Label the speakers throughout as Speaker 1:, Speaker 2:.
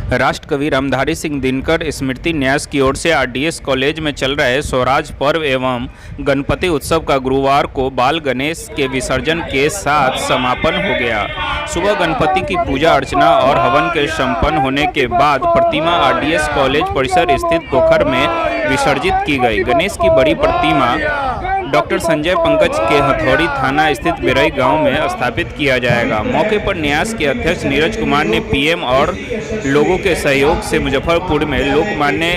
Speaker 1: राष्ट्रकवि रामधारी सिंह दिनकर स्मृति न्यास की ओर से आरडीएस कॉलेज में चल रहे स्वराज पर्व एवं गणपति उत्सव का गुरुवार को बाल गणेश के विसर्जन के साथ समापन हो गया। सुबह गणपति की पूजा अर्चना और हवन के संपन्न होने के बाद प्रतिमा आरडीएस कॉलेज परिसर स्थित पोखर में विसर्जित की गई। गणेश की बड़ी प्रतिमा डॉक्टर संजय पंकज के हथौड़ी थाना स्थित बिरई गांव में स्थापित किया जाएगा। मौके पर न्यास के अध्यक्ष नीरज कुमार ने पीएम और लोगों के सहयोग से मुजफ्फरपुर में लोकमान्य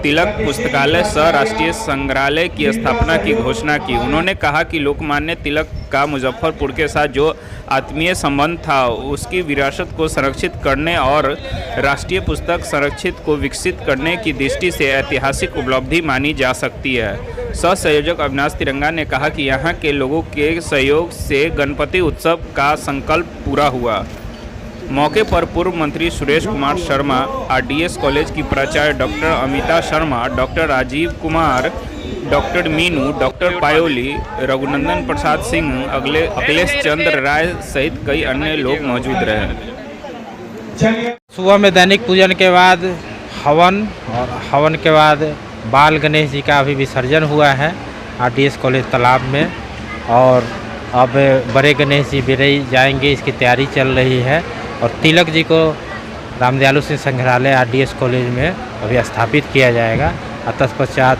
Speaker 1: तिलक पुस्तकालय सह राष्ट्रीय संग्रहालय की स्थापना की घोषणा की। उन्होंने कहा कि लोकमान्य तिलक का मुजफ्फरपुर के साथ जो आत्मीय संबंध था उसकी विरासत को संरक्षित करने और राष्ट्रीय पुस्तक संरक्षित को विकसित करने की दृष्टि से ऐतिहासिक उपलब्धि मानी जा सकती है। सह संयोजक अविनाश तिरंगा ने कहा कि यहाँ के लोगों के सहयोग से गणपति उत्सव का संकल्प पूरा हुआ। मौके पर पूर्व मंत्री सुरेश कुमार शर्मा, आरडीएस कॉलेज की प्राचार्य doctor Amita Sharma, doctor Rajiv Kumar, doctor Meenu, doctor Payoli, Raghunandan Prasad Singh, Akhilesh Chandra Rai सहित कई अन्य लोग मौजूद रहे।
Speaker 2: सुबह में दैनिक पूजन के बाद हवन और हवन के बाद बाल गणेश जी का अभी विसर्जन हुआ है आरडीएस कॉलेज तालाब में, और अब बड़े गणेश जी बिरई जाएंगे, इसकी तैयारी चल रही है। और तिलक जी को रामदयालु सिंह संग्रहालय आरडीएस कॉलेज में अभी स्थापित किया जाएगा। तत्पश्चात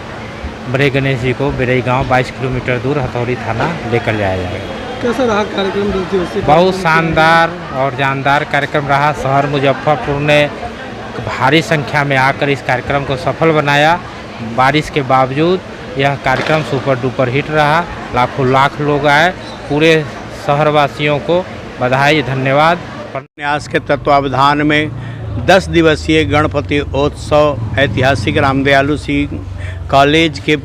Speaker 2: बड़े गणेश जी को बिरई गांव 22 किलोमीटर दूर हथौड़ी थाना लेकर जाया जाएगा।
Speaker 3: कैसा रहा कार्यक्रम?
Speaker 2: बहुत शानदार और जानदार कार्यक्रम रहा। शहर मुजफ्फरपुर ने भारी संख्या में आकर इस कार्यक्रम को सफल बनाया। बारिश के बावजूद यह कार्यक्रम सुपर डुपर हिट रहा। लाखों लाख लोग आए। पूरे शहरवासियों को बधाई, धन्यवाद।
Speaker 4: न्यास के तत्वावधान में 10 दिवसीय गणपति उत्सव ऐतिहासिक रामदयालु सिंह कॉलेज के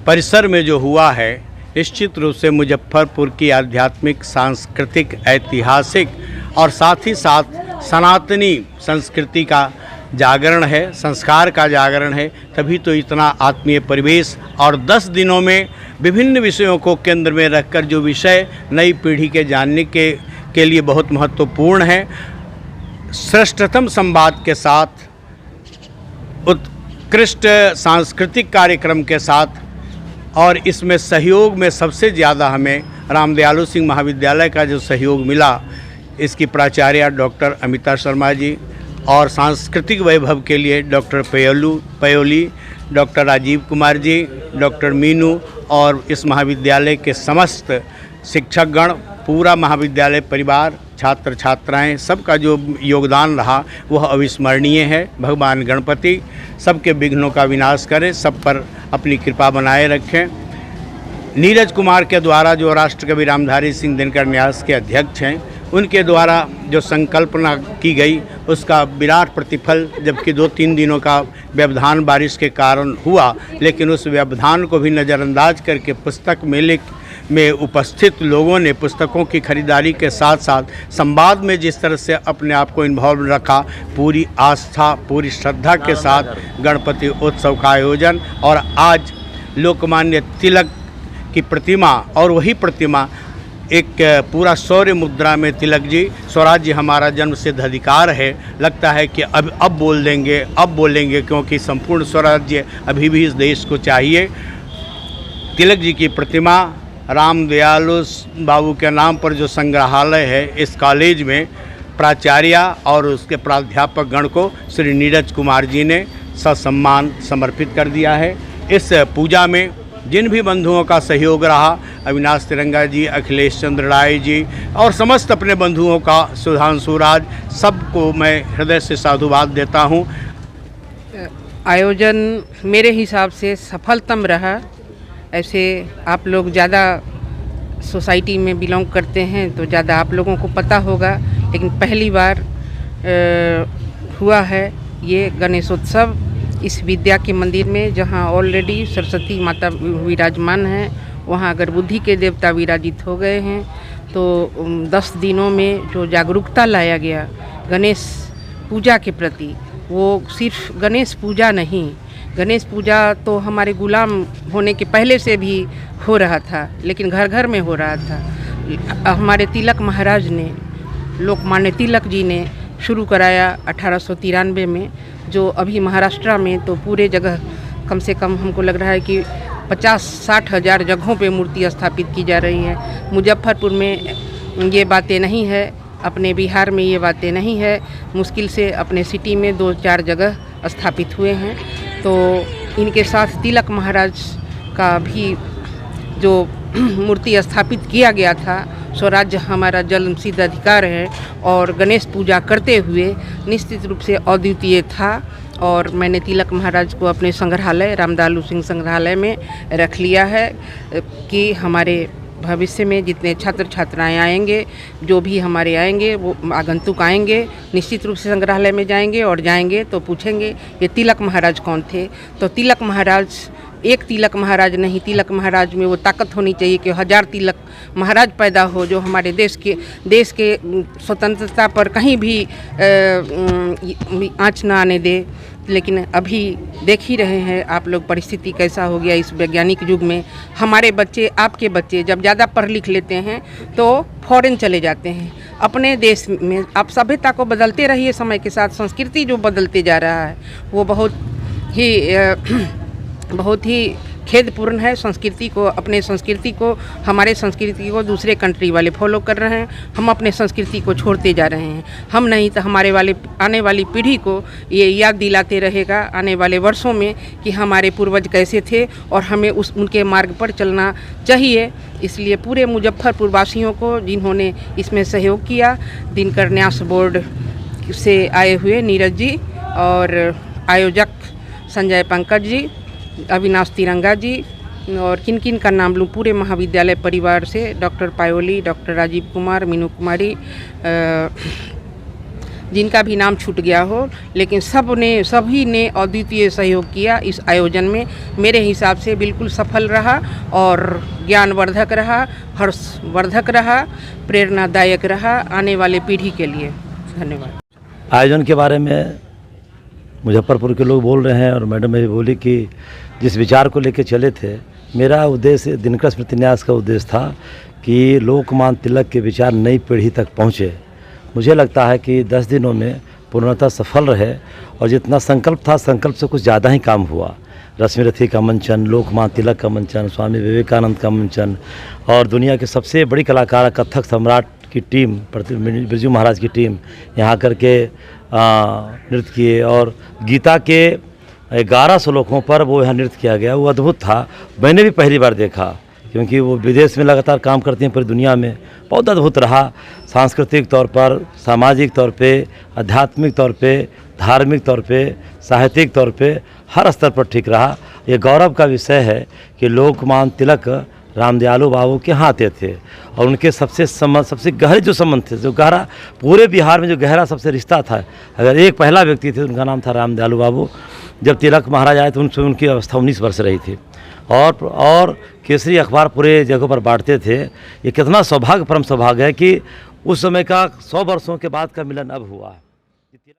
Speaker 4: परिसर में जो हुआ है, निश्चित रूप से मुजफ्फरपुर की आध्यात्मिक, सांस्कृतिक, ऐतिहासिक और साथ ही साथ सनातनी संस्कृति का जागरण है, संस्कार का जागरण है। तभी तो इतना आत्मीय परिवेश और 10 दिनों में विभिन्न विषयों को केंद्र में रखकर जो विषय नई पीढ़ी के जानने के लिए बहुत महत्वपूर्ण है, श्रेष्ठतम संवाद के साथ, उत्कृष्ट सांस्कृतिक कार्यक्रम के साथ, और इसमें सहयोग में सबसे ज़्यादा हमें रामदयालु सिंह महाविद्यालय का जो सहयोग मिला, इसकी प्राचार्य डॉक्टर अमिता शर्मा जी, और सांस्कृतिक वैभव के लिए doctor Payyoli, doctor Rajiv Kumar ji, doctor Meenu और इस महाविद्यालय के समस्त शिक्षकगण, पूरा महाविद्यालय परिवार, छात्र छात्राएं, सबका जो योगदान रहा वह अविस्मरणीय है। भगवान गणपति सबके विघ्नों का विनाश करें, सब पर अपनी कृपा बनाए रखें। नीरज कुमार के द्वारा, जो राष्ट्रकवि रामधारी सिंह दिनकर न्यास के अध्यक्ष हैं, उनके द्वारा जो संकल्पना की गई उसका विराट प्रतिफल, जबकि 2-3 दिनों का व्यवधान बारिश के कारण हुआ, लेकिन उस व्यवधान को भी नज़रअंदाज करके पुस्तक मेले में उपस्थित लोगों ने पुस्तकों की खरीदारी के साथ साथ संवाद में जिस तरह से अपने आप को इन्वॉल्व रखा, पूरी आस्था, पूरी श्रद्धा के साथ गणपति उत्सव का आयोजन। और आज लोकमान्य तिलक की प्रतिमा, और वही प्रतिमा एक पूरा शौर्य मुद्रा में तिलक जी, स्वराज्य हमारा जन्म सिद्ध अधिकार है, लगता है कि अब बोलेंगे क्योंकि संपूर्ण स्वराज्य अभी भी इस देश को चाहिए। तिलक जी की प्रतिमा रामदयालु बाबू के नाम पर जो संग्रहालय है, इस कॉलेज में प्राचार्य और उसके प्राध्यापक गण को श्री नीरज कुमार जी ने ससम्मान समर्पित कर दिया है। इस पूजा में जिन भी बंधुओं का सहयोग रहा, अविनाश तिरंगा जी, अखिलेश चंद्र राय जी और समस्त अपने बंधुओं का, सुधांशु राज, सबको मैं हृदय से साधुवाद देता हूँ।
Speaker 5: आयोजन मेरे हिसाब से सफलतम रहा। ऐसे आप लोग ज़्यादा सोसाइटी में बिलोंग करते हैं तो ज़्यादा आप लोगों को पता होगा, लेकिन पहली बार हुआ है ये गणेशोत्सव इस विद्या के मंदिर में, जहाँ ऑलरेडी सरस्वती माता विराजमान हैं, वहाँ अगर बुद्धि के देवता विराजित हो गए हैं। तो 10 दिनों में जो जागरूकता लाया गया गणेश पूजा के प्रति, वो सिर्फ गणेश पूजा नहीं, गणेश पूजा तो हमारे गुलाम होने के पहले से भी हो रहा था, लेकिन घर घर में हो रहा था। हमारे तिलक महाराज ने, लोकमान्य तिलक जी ने शुरू कराया 1893 में, जो अभी महाराष्ट्र में तो पूरे जगह कम से कम हमको लग रहा है कि 50-60 हज़ार जगहों पे मूर्ति स्थापित की जा रही है। मुजफ्फरपुर में ये बातें नहीं है, अपने बिहार में ये बातें नहीं है, मुश्किल से अपने सिटी में 2-4 जगह स्थापित हुए हैं। तो इनके साथ तिलक महाराज का भी जो मूर्ति स्थापित किया गया था, स्वराज्य हमारा जन्म सिद्ध अधिकार है, और गणेश पूजा करते हुए निश्चित रूप से अद्वितीय था। और मैंने तिलक महाराज को अपने संग्रहालय रामदयालु सिंह संग्रहालय में रख लिया है कि हमारे भविष्य में जितने छात्र छात्राएं आएंगे, जो भी हमारे आएंगे, वो आगंतुक आएंगे, निश्चित रूप से संग्रहालय में जाएंगे और जाएंगे तो पूछेंगे ये तिलक महाराज कौन थे। तो तिलक महाराज एक तिलक महाराज नहीं, तिलक महाराज में वो ताकत होनी चाहिए कि 1000 तिलक महाराज पैदा हो, जो हमारे देश के स्वतंत्रता पर कहीं भी आँच ना आने दे। लेकिन अभी देख ही रहे हैं आप लोग परिस्थिति कैसा हो गया इस वैज्ञानिक युग में। हमारे बच्चे, आपके बच्चे जब ज़्यादा पढ़ लिख लेते हैं तो फॉरेन चले जाते हैं। अपने देश में आप सभ्यता को बदलते रहिए समय के साथ, संस्कृति जो बदलते जा रहा है वो बहुत ही खेदपूर्ण है। संस्कृति को, अपने संस्कृति को, हमारे संस्कृति को दूसरे कंट्री वाले फॉलो कर रहे हैं, हम अपने संस्कृति को छोड़ते जा रहे हैं। हम नहीं तो हमारे आने वाली पीढ़ी को ये याद दिलाते रहेगा आने वाले वर्षों में कि हमारे पूर्वज कैसे थे और हमें उनके मार्ग पर चलना चाहिए। इसलिए पूरे मुजफ्फरपुर वासियों को, जिन्होंने इसमें सहयोग किया, दिनकर न्यास बोर्ड से आए हुए नीरज जी और आयोजक संजय पंकज जी, अविनाश तिरंगा जी, और किन किन का नाम लूँ, पूरे महाविद्यालय परिवार से डॉक्टर पायोली, डॉक्टर राजीव कुमार, मीनू कुमारी, जिनका भी नाम छूट गया हो, लेकिन सभी ने अद्वितीय सहयोग किया इस आयोजन में। मेरे हिसाब से बिल्कुल सफल रहा और ज्ञानवर्धक रहा, हर्षवर्धक रहा, प्रेरणादायक रहा आने वाले पीढ़ी के लिए। धन्यवाद।
Speaker 3: आयोजन के बारे में मुजफ्फरपुर के लोग बोल रहे हैं और मैडम भी बोली कि जिस विचार को लेकर चले थे, मेरा उद्देश्य, दिनकर स्मृति न्यास का उद्देश्य था कि लोकमान्य तिलक के विचार नई पीढ़ी तक पहुँचे। मुझे लगता है कि 10 दिनों में पूर्णतः सफल रहे और जितना संकल्प था, संकल्प से कुछ ज़्यादा ही काम हुआ। रश्मिरथी का मंचन, लोकमान्य तिलक का मंचन, स्वामी विवेकानंद का मंचन, और दुनिया के सबसे बड़ी कलाकार कथक सम्राट की टीम, बिरजू महाराज की टीम यहाँ करके नृत्य किए, और गीता के 11 श्लोकों पर वो यहाँ नृत्य किया गया। वो अद्भुत था, मैंने भी पहली बार देखा, क्योंकि वो विदेश में लगातार काम करती हैं पूरी दुनिया में। बहुत अद्भुत रहा, सांस्कृतिक तौर पर, सामाजिक तौर पे, आध्यात्मिक तौर पे, धार्मिक तौर पे, साहित्यिक तौर पे, हर स्तर पर ठीक रहा। ये गौरव का विषय है कि लोकमान्य तिलक रामदयालु बाबू के यहाँ आते थे और उनके सबसे गहरे जो संबंध थे, जो गहरा पूरे बिहार में जो गहरा सबसे रिश्ता था, अगर एक पहला व्यक्ति थे उनका नाम था रामदयालु बाबू। जब तिलक महाराज आए तो उनकी अवस्था 19 वर्ष रही थी और केसरी अखबार पूरे जगहों पर बांटते थे। ये कितना सौभाग्य, परम सौभाग्य है कि उस समय का 100 वर्षों के बाद का मिलन अब हुआ।